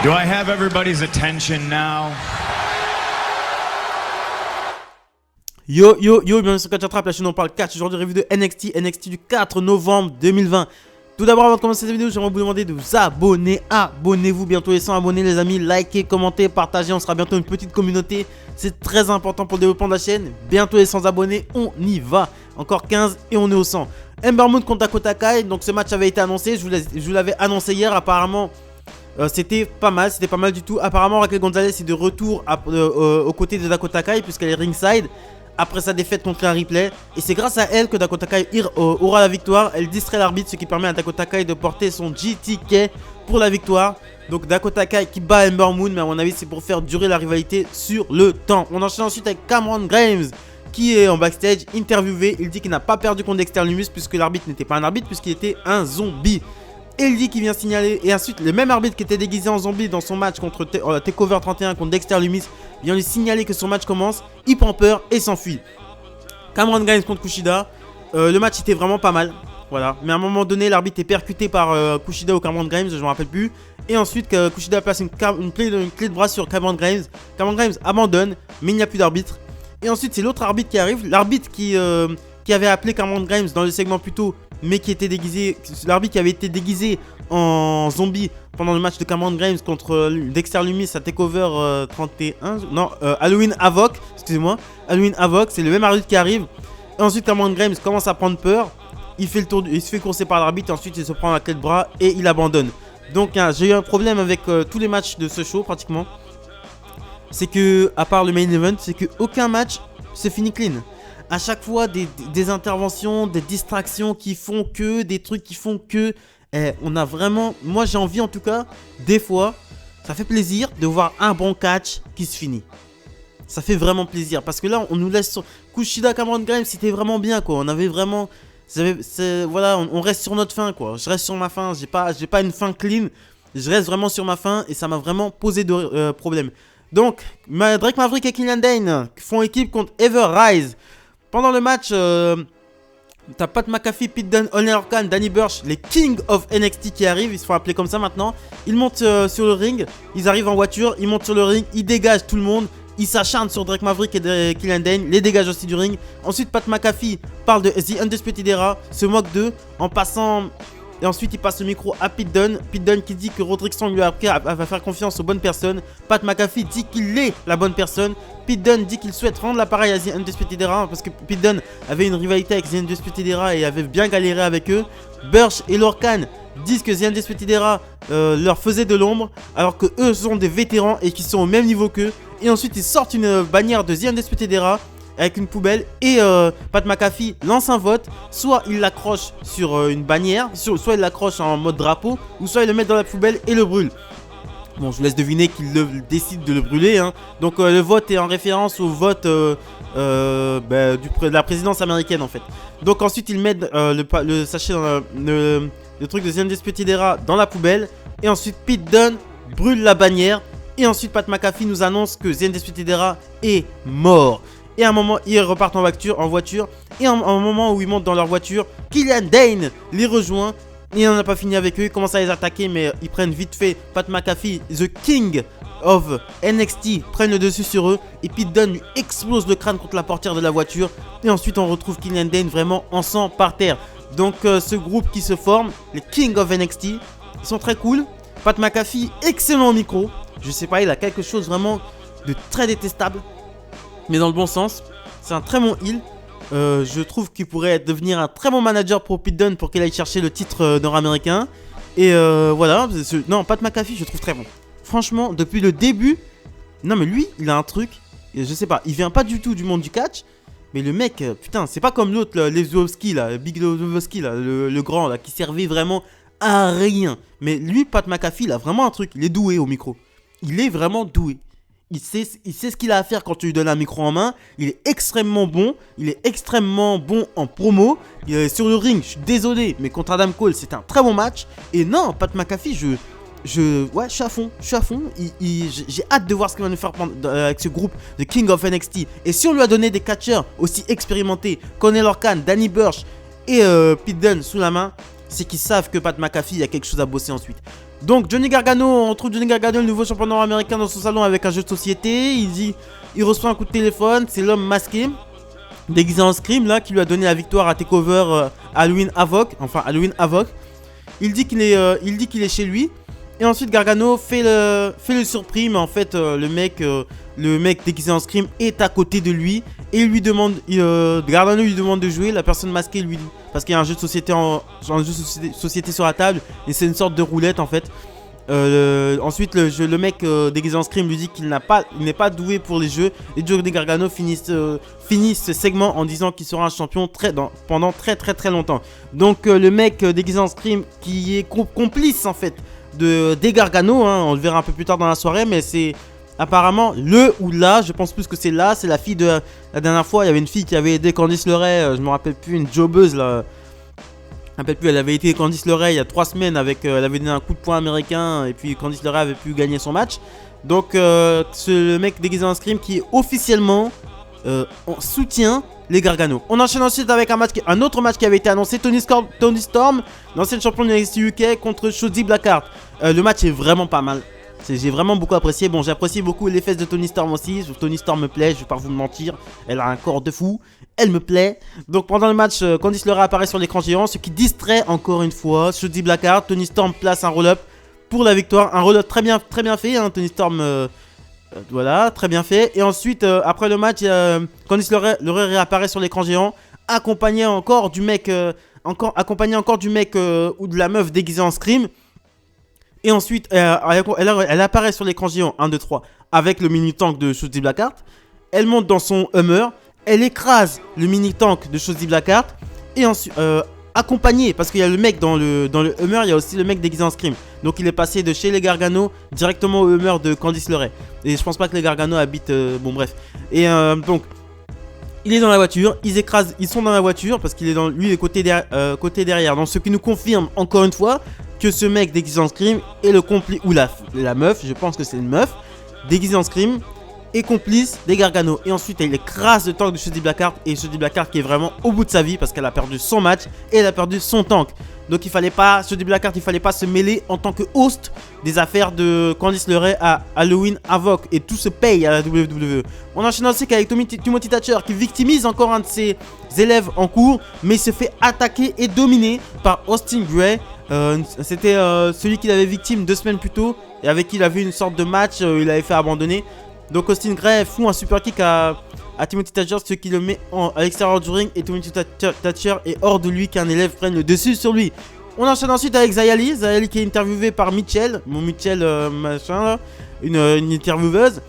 Do I have everybody's attention now? Yo, bienvenue sur Catch Attrape, la chaîne où on parle catch. Aujourd'hui, review de NXT du 4 novembre 2020. Tout d'abord, avant de commencer cette vidéo, j'aimerais vous demander de vous abonner. Abonnez-vous, bientôt les 100 abonnés les amis. Likez, commentez, partagez, on sera bientôt une petite communauté. C'est très important pour le développement de la chaîne. Bientôt les 100 abonnés, on y va. Encore 15 et on est au 100. Ember Moon contre Dakota Kai, donc ce match avait été annoncé, je vous l'avais annoncé hier apparemment. C'était pas mal du tout. Apparemment Raquel Gonzalez est de retour aux côtés de Dakota Kai puisqu'elle est ringside après sa défaite contre un replay. Et c'est grâce à elle que Dakota Kai aura la victoire. Elle distrait l'arbitre, ce qui permet à Dakota Kai de porter son GTK pour la victoire. Donc Dakota Kai qui bat Ember Moon, mais à mon avis c'est pour faire durer la rivalité sur le temps. On enchaîne ensuite avec Cameron Grimes qui est en backstage interviewé. Il dit qu'il n'a pas perdu contre Dexter Lumis puisque l'arbitre n'était pas un arbitre puisqu'il était un zombie. Et il dit qu'il vient signaler, et ensuite le même arbitre qui était déguisé en zombie dans son match contre Takeover 31 contre Dexter Lumis vient lui signaler que son match commence, il prend peur et s'enfuit. Cameron Grimes contre Kushida, le match était vraiment pas mal, voilà. Mais à un moment donné l'arbitre est percuté par Kushida ou Cameron Grimes, je me rappelle plus. Et ensuite Kushida place une clé de bras sur Cameron Grimes. Cameron Grimes abandonne, mais il n'y a plus d'arbitre. Et ensuite c'est l'autre arbitre qui arrive, l'arbitre qui avait appelé Cameron Grimes dans le segment plus tôt, mais qui était déguisé, l'arbitre qui avait été déguisé en zombie pendant le match de Cameron Grimes contre Dexter Lumis à Takeover 31, non, Halloween Havoc, excusez-moi, Halloween Havoc, c'est le même arbitre qui arrive. Et ensuite Cameron Grimes commence à prendre peur, il se fait courser par l'arbitre, ensuite il se prend la clé de bras et il abandonne. Donc j'ai eu un problème avec tous les matchs de ce show pratiquement. C'est que, à part le main event, c'est que aucun match se finit clean. À chaque fois des interventions, des distractions qui font que, des trucs qui font que, on a vraiment, moi j'ai envie en tout cas, des fois, ça fait plaisir de voir un bon catch qui se finit. Ça fait vraiment plaisir parce que là on nous laisse sur Kushida, Cameron Grimes, c'était vraiment bien quoi, on avait vraiment, voilà, on reste sur notre fin quoi, je reste sur ma fin, j'ai pas une fin clean, je reste vraiment sur ma fin et ça m'a vraiment posé de problème. Donc, Drake Maverick et Killian Dane font équipe contre Ever Rise. Pendant le match, t'as Pat McAfee, Pete Dunne, Oney Lorcan, Danny Burch, les King of NXT qui arrivent, ils se font appeler comme ça maintenant. Ils montent sur le ring, ils arrivent en voiture, ils montent sur le ring, ils dégagent tout le monde. Ils s'acharnent sur Drake Maverick et Killian Dane, les dégagent aussi du ring. Ensuite, Pat McAfee parle de The Undisputed Era, se moque d'eux en passant... Et ensuite il passe le micro à Pete Dunne. Pete Dunne qui dit que Roderick Strong lui a appris à faire confiance aux bonnes personnes. Pat McAfee dit qu'il est la bonne personne. Pete Dunne dit qu'il souhaite rendre l'appareil à The Undisputed Era parce que Pete Dunne avait une rivalité avec The Undisputed Era et avait bien galéré avec eux. Burch et Lorcan disent que The Undisputed Era leur faisait de l'ombre alors que eux sont des vétérans et qui sont au même niveau qu'eux. Et ensuite ils sortent une bannière de The Undisputed Era avec une poubelle et Pat McAfee lance un vote, soit il l'accroche sur une bannière, soit il l'accroche en mode drapeau, ou soit il le met dans la poubelle et le brûle. Bon, je vous laisse deviner qu'il décide de le brûler, hein. Donc le vote est en référence au vote de la présidence américaine en fait. Donc ensuite ils mettent le sachet dans le truc de The Undisputed Era dans la poubelle, et ensuite Pete Dunne brûle la bannière, et ensuite Pat McAfee nous annonce que The Undisputed Era est mort. Et à un moment, ils repartent en voiture. Et à un moment où ils montent dans leur voiture, Killian Dane les rejoint. Et on n'a pas fini avec eux. Ils commencent à les attaquer, mais ils prennent vite fait Pat McAfee, The King of NXT, prennent le dessus sur eux. Et Pete Dunne lui explose le crâne contre la portière de la voiture. Et ensuite, on retrouve Killian Dane vraiment en sang par terre. Donc, ce groupe qui se forme, les King of NXT, ils sont très cool. Pat McAfee, excellent au micro. Je sais pas, il a quelque chose vraiment de très détestable, mais dans le bon sens. C'est un très bon heel. Je trouve qu'il pourrait devenir un très bon manager pour Pete Dunne pour qu'il aille chercher le titre nord-américain. Et voilà. Non, Pat McAfee, je trouve très bon. Franchement, depuis le début. Non, mais lui, il a un truc. Je sais pas, il vient pas du tout du monde du catch. Mais le mec, putain, c'est pas comme l'autre, Lesowski, là, Big Lesowski, là, le grand, là, qui servait vraiment à rien. Mais lui, Pat McAfee, il a vraiment un truc. Il est doué au micro. Il est vraiment doué. Il sait ce qu'il a à faire quand tu lui donnes un micro en main. Il est extrêmement bon. Il est extrêmement bon en promo. Sur le ring, je suis désolé, mais contre Adam Cole, c'était un très bon match. Et non, Pat McAfee, je suis à fond. J'ai hâte de voir ce qu'il va nous faire avec ce groupe de King of NXT. Et si on lui a donné des catcheurs aussi expérimentés, Oney Lorcan, Danny Burch et Pete Dunne sous la main, c'est qu'ils savent que Pat McAfee, il y a quelque chose à bosser ensuite. Donc Johnny Gargano, on retrouve Johnny Gargano, le nouveau champion nord-américain, dans son salon avec un jeu de société. Il reçoit un coup de téléphone, c'est l'homme masqué déguisé en Scream là qui lui a donné la victoire à Takeover Halloween Havoc. Il dit qu'il est chez lui. Et ensuite Gargano fait le surpris, mais en fait le mec déguisé en Scream est à côté de lui et il lui demande, Gargano lui demande de jouer. La personne masquée lui dit, parce qu'il y a un jeu de société société sur la table et c'est une sorte de roulette en fait. Ensuite le mec déguisé en Scream lui dit qu'il n'est pas doué pour les jeux. Et Johnny Gargano finit ce segment en disant qu'il sera un champion pendant très longtemps. Donc le mec déguisé en Scream qui est complice en fait des Gargano, hein, on le verra un peu plus tard dans la soirée, mais c'est apparemment le ou la, je pense plus que c'est là, c'est la fille de la dernière fois. Il y avait une fille qui avait aidé Candice LeRae, je me rappelle plus, une jobbeuse là. Je me rappelle plus, elle avait été Candice LeRae il y a 3 semaines avec, elle avait donné un coup de poing américain et puis Candice LeRae avait pu gagner son match. Donc ce mec déguisé en Scream qui est officiellement en soutien les Gargano. On enchaîne ensuite avec un autre match qui avait été annoncé, Tony Storm, l'ancienne championne de NXT UK contre Shotzi Blackheart. Le match est vraiment pas mal. J'ai vraiment beaucoup apprécié. Bon, j'apprécie beaucoup les fesses de Tony Storm aussi. Tony Storm me plaît, je vais pas vous mentir. Elle a un corps de fou. Elle me plaît. Donc pendant le match, Candice LeRae apparaît sur l'écran géant, ce qui distrait encore une fois Shotzi Blackheart. Tony Storm place un roll-up pour la victoire. Un roll-up très bien fait, hein, Tony Storm. Voilà, très bien fait. Et ensuite, après le match, Candice LeRae réapparaît sur l'écran géant, accompagné encore du mec, ou de la meuf déguisée en Scream. Et ensuite, elle apparaît sur l'écran géant 1, 2, 3 avec le mini-tank de Shotzi Blackheart. Elle monte dans son Hummer. Elle écrase le mini-tank de Shotzi Blackheart. Et ensuite, accompagné, parce qu'il y a le mec dans le Hummer, il y a aussi le mec déguisé en Scream. Donc il est passé de chez les Gargano directement au Hummer de Candice LeRae. Et je pense pas que les Gargano habitent... bon bref. Et donc, il est dans la voiture. Ils sont dans la voiture parce qu'il est dans... Lui, il est côté derrière. Donc ce qui nous confirme encore une fois que ce mec déguisé en Scream est le complice... Ou la meuf, je pense que c'est une meuf déguisée en Scream et complice des Gargano. Et ensuite il écrase le tank de Shotzi Blackheart. Et Shotzi Blackheart qui est vraiment au bout de sa vie parce qu'elle a perdu son match et elle a perdu son tank. Donc Shotzi Blackheart, il fallait pas se mêler en tant que host des affaires de Candice LeRae à Halloween Havoc. Et tout se paye à la WWE. On enchaîne aussi avec Timothy Thatcher qui victimise encore un de ses élèves en cours, mais il se fait attaquer et dominer par Austin Gray. C'était celui qu'il avait victime 2 semaines plus tôt et avec qui il avait une sorte de match, il avait fait abandonner. Donc Austin Gray fout un super kick à Timothy Thatcher, ce qui le met à l'extérieur du ring. Et Timothy Thatcher est hors de lui qu'un élève prenne le dessus sur lui. On enchaîne ensuite avec Xia Li qui est interviewée par Mitchell. Mon Mitchell machin là, une intervieweuse.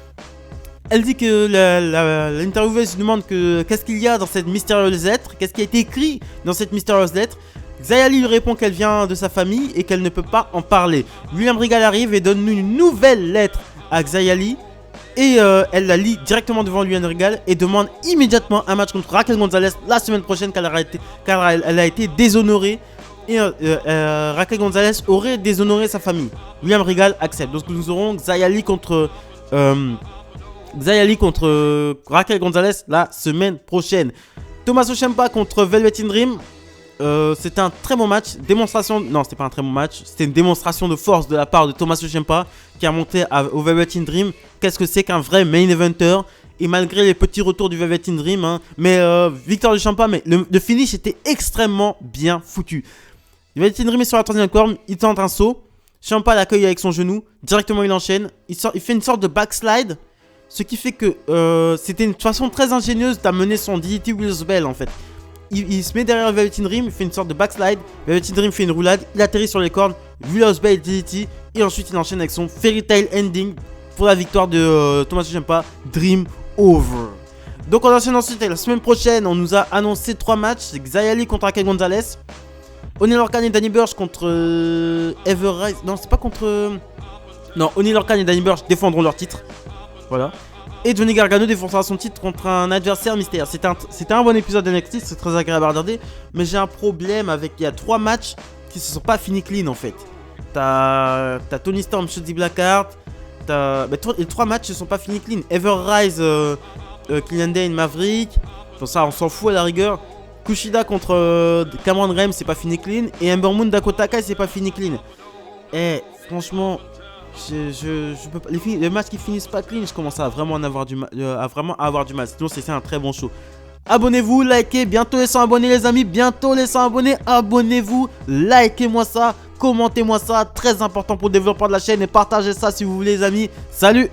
Elle dit que l'intervieweuse demande qu'est-ce qu'il y a dans cette mystérieuse lettre. Qu'est-ce qui a été écrit dans cette mystérieuse lettre. Xia Li lui répond qu'elle vient de sa famille et qu'elle ne peut pas en parler. William Regal arrive et donne une nouvelle lettre à Xia Li. Et elle la lit directement devant William Regal et demande immédiatement un match contre Raquel Gonzalez la semaine prochaine car elle a été déshonorée. Et Raquel Gonzalez aurait déshonoré sa famille. William Regal accepte. Donc nous aurons Xia Li contre Raquel Gonzalez la semaine prochaine. Tommaso Ciampa contre Velvet in Dream. C'était un très bon match. Non, c'était pas un très bon match. C'était une démonstration de force de la part de Tommaso Ciampa qui a monté au Velvet in Dream. Qu'est-ce que c'est qu'un vrai main eventer? Et malgré les petits retours du Velvet in Dream, hein, mais victoire de Ciampa, mais le finish était extrêmement bien foutu. Le Velvet in Dream est sur la 3ème corde, il tente un saut. Ciampa l'accueille avec son genou. Directement, il enchaîne. Il fait une sorte de backslide. Ce qui fait que c'était une façon très ingénieuse d'amener son DDT Willow's Bell en fait. Il se met derrière Velvet in Dream, il fait une sorte de backslide. Velvet in Dream fait une roulade, il atterrit sur les cordes. Willow's Bell DDT. Et ensuite, il enchaîne avec son Fairy Tail Ending pour la victoire de Tommaso Ciampa. Dream over. Donc, on enchaîne ensuite. La semaine prochaine, on nous a annoncé 3 matchs. C'est Xia Li contre Raquel Gonzalez. Oney Lorcan et Danny Burch contre Everrise. Non, c'est pas contre. Non, Oney Lorcan et Danny Burch défendront leur titre. Voilà. Et Johnny Gargano défendra son titre contre un adversaire mystère. C'était un bon épisode de NXT, c'est très agréable à regarder. Mais j'ai un problème avec. Il y a 3 matchs qui se sont pas finis clean en fait. T'as Tony Storm, Shotzi Blackheart. Les 3 matchs se sont pas finis clean. Everrise, Killian Dane, Maverick. Bon, ça, on s'en fout à la rigueur. Kushida contre Cameron Grimes, c'est pas fini clean. Et Ember Moon, Dakota Kai, c'est pas fini clean. Et franchement, je peux pas. Les matchs qui finissent pas clean, je commence à vraiment avoir du mal. Sinon, c'est un très bon show. Abonnez-vous, likez, bientôt les 100 abonnés les amis, bientôt les 100 abonnés, abonnez-vous, likez-moi ça, commentez-moi ça, très important pour le développement de la chaîne et partagez ça si vous voulez les amis. Salut!